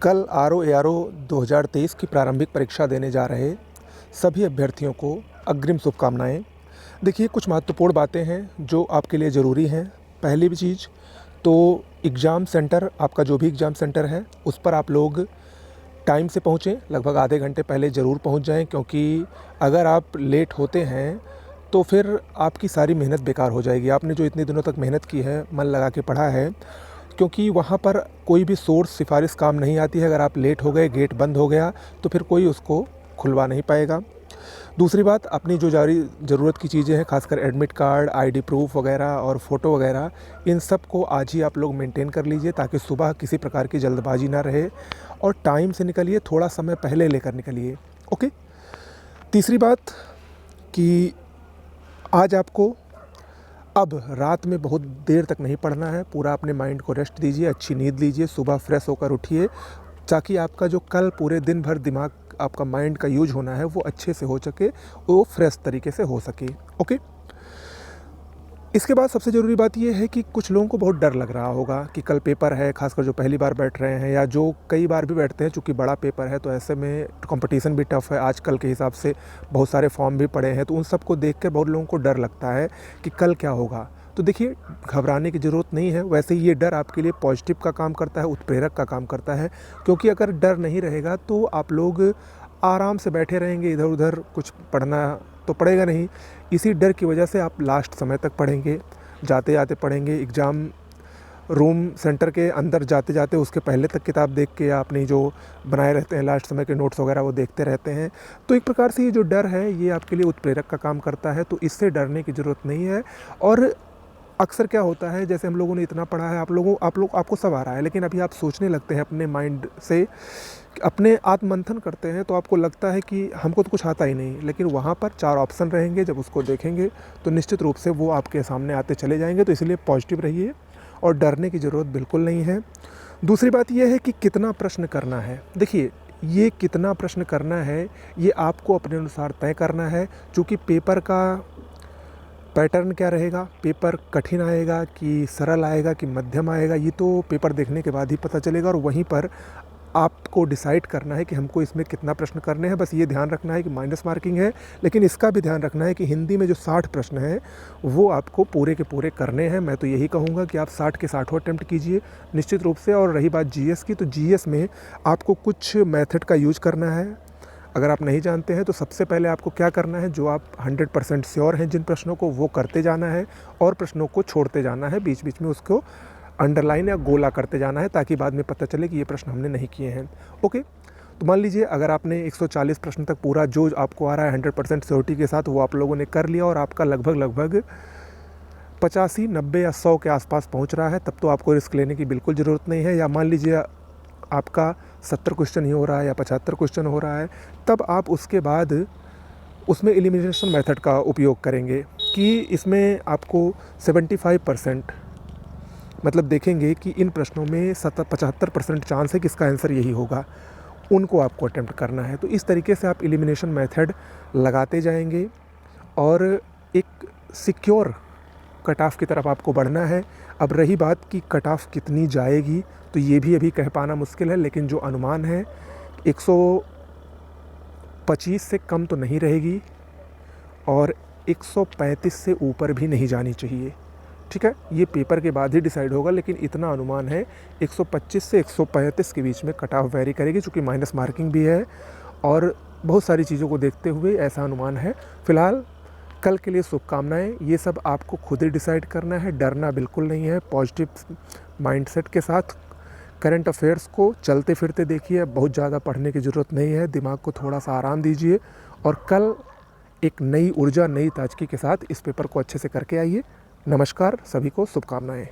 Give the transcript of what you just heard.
कल आरओ-एआरओ 2023 की प्रारंभिक परीक्षा देने जा रहे सभी अभ्यर्थियों को अग्रिम शुभकामनाएँ। देखिए, कुछ महत्वपूर्ण बातें हैं जो आपके लिए ज़रूरी हैं। पहली भी चीज़ तो एग्ज़ाम सेंटर, आपका जो भी एग्ज़ाम सेंटर है उस पर आप लोग टाइम से पहुँचें, लगभग आधे घंटे पहले ज़रूर पहुँच जाएँ, क्योंकि अगर आप लेट होते हैं तो फिर आपकी सारी मेहनत बेकार हो जाएगी। आपने जो इतने दिनों तक मेहनत की है, मन लगा के पढ़ा है, क्योंकि वहाँ पर कोई भी सोर्स सिफ़ारिश काम नहीं आती है। अगर आप लेट हो गए, गेट बंद हो गया, तो फिर कोई उसको खुलवा नहीं पाएगा। दूसरी बात, अपनी जो जारी ज़रूरत की चीज़ें हैं, ख़ासकर एडमिट कार्ड, आईडी प्रूफ़ वग़ैरह और फ़ोटो वग़ैरह, इन सब को आज ही आप लोग मेंटेन कर लीजिए, ताकि सुबह किसी प्रकार की जल्दबाज़ी ना रहे और टाइम से निकलिए, थोड़ा समय पहले लेकर निकलिए। ओके। तीसरी बात कि आज आपको अब रात में बहुत देर तक नहीं पढ़ना है। पूरा अपने माइंड को रेस्ट दीजिए, अच्छी नींद लीजिए, सुबह फ्रेश होकर उठिए, ताकि आपका जो कल पूरे दिन भर दिमाग, आपका माइंड का यूज होना है, वो अच्छे से हो सके, वो फ्रेश तरीके से हो सके। ओके। इसके बाद सबसे ज़रूरी बात ये है कि कुछ लोगों को बहुत डर लग रहा होगा कि कल पेपर है, खासकर जो पहली बार बैठ रहे हैं या जो कई बार भी बैठते हैं। चूँकि बड़ा पेपर है तो ऐसे में कंपटीशन भी टफ़ है, आजकल के हिसाब से बहुत सारे फॉर्म भी पड़े हैं, तो उन सबको देख कर बहुत लोगों को डर लगता है कि कल क्या होगा। तो देखिए, घबराने की ज़रूरत नहीं है। वैसे ये डर आपके लिए पॉजिटिव का काम करता है, उत्प्रेरक का काम करता है, क्योंकि अगर डर नहीं रहेगा तो आप लोग आराम से बैठे रहेंगे, इधर उधर कुछ पढ़ना तो पड़ेगा नहीं। इसी डर की वजह से आप लास्ट समय तक पढ़ेंगे, जाते जाते पढ़ेंगे, एग्ज़ाम रूम सेंटर के अंदर जाते जाते उसके पहले तक किताब देख के, या अपनी जो बनाए रहते हैं लास्ट समय के नोट्स वगैरह, वो देखते रहते हैं। तो एक प्रकार से ये जो डर है, ये आपके लिए उत्प्रेरक का काम करता है, तो इससे डरने की ज़रूरत नहीं है। और अक्सर क्या होता है, जैसे हम लोगों ने इतना पढ़ा है, आपको सब आ रहा है, लेकिन अभी आप सोचने लगते हैं अपने माइंड से, अपने आत्ममंथन करते हैं, तो आपको लगता है कि हमको तो कुछ आता ही नहीं। लेकिन वहाँ पर 4 ऑप्शन रहेंगे, जब उसको देखेंगे तो निश्चित रूप से वो आपके सामने आते चले जाएंगे। तो इसलिए पॉजिटिव रहिए और डरने की ज़रूरत बिल्कुल नहीं है। दूसरी बात ये है कि कितना प्रश्न करना है। देखिए, ये कितना प्रश्न करना है, ये आपको अपने अनुसार तय करना है। चूँकि पेपर का पैटर्न क्या रहेगा, पेपर कठिन आएगा कि सरल आएगा कि मध्यम आएगा, ये तो पेपर देखने के बाद ही पता चलेगा। और वहीं पर आपको डिसाइड करना है कि हमको इसमें कितना प्रश्न करने हैं। बस ये ध्यान रखना है कि माइनस मार्किंग है, लेकिन इसका भी ध्यान रखना है कि हिंदी में जो 60 प्रश्न हैं वो आपको पूरे के पूरे करने हैं। मैं तो यही कहूँगा कि आप 60 के 60 अटेम्प्ट कीजिए निश्चित रूप से। और रही बात जीएस की, तो जीएस में आपको कुछ मेथड का यूज करना है। अगर आप नहीं जानते हैं तो सबसे पहले आपको क्या करना है, जो आप 100% श्योर हैं जिन प्रश्नों को, वो करते जाना है और प्रश्नों को छोड़ते जाना है, बीच बीच में उसको अंडरलाइन या गोला करते जाना है, ताकि बाद में पता चले कि ये प्रश्न हमने नहीं किए हैं। ओके। तो मान लीजिए अगर आपने 140 प्रश्न तक पूरा जो आपको आ रहा है 100% श्योरिटी के साथ, वो आप लोगों ने कर लिया और आपका लगभग 85, 90 या 100 के आसपास पहुंच रहा है, तब तो आपको रिस्क लेने की बिल्कुल ज़रूरत नहीं है। या मान लीजिए आपका 70 क्वेश्चन ही हो रहा है या 75 क्वेश्चन हो रहा है, तब आप उसके बाद उसमें एलिमिनेशन मेथड का उपयोग करेंगे कि इसमें आपको 75%, मतलब देखेंगे कि इन प्रश्नों में 75% चांस है कि इसका आंसर यही होगा, उनको आपको अटेम्प्ट करना है। तो इस तरीके से आप एलिमिनेशन मेथड लगाते जाएंगे और एक सिक्योर कट ऑफ की तरफ आपको बढ़ना है। अब रही बात कि कट ऑफ कितनी जाएगी, तो ये भी अभी कह पाना मुश्किल है, लेकिन जो अनुमान है 125 से कम तो नहीं रहेगी और 135 से ऊपर भी नहीं जानी चाहिए। ठीक है, ये पेपर के बाद ही डिसाइड होगा, लेकिन इतना अनुमान है 125 से 135 के बीच में कट ऑफ वेरी करेगी, चूँकि माइनस मार्किंग भी है और बहुत सारी चीज़ों को देखते हुए ऐसा अनुमान है। फ़िलहाल कल के लिए शुभकामनाएँ। ये सब आपको खुद ही डिसाइड करना है, डरना बिल्कुल नहीं है। पॉजिटिव माइंडसेट के साथ करंट अफेयर्स को चलते फिरते देखिए, बहुत ज़्यादा पढ़ने की ज़रूरत नहीं है, दिमाग को थोड़ा सा आराम दीजिए और कल एक नई ऊर्जा, नई ताजगी के साथ इस पेपर को अच्छे से करके आइए। नमस्कार, सभी को शुभकामनाएँ।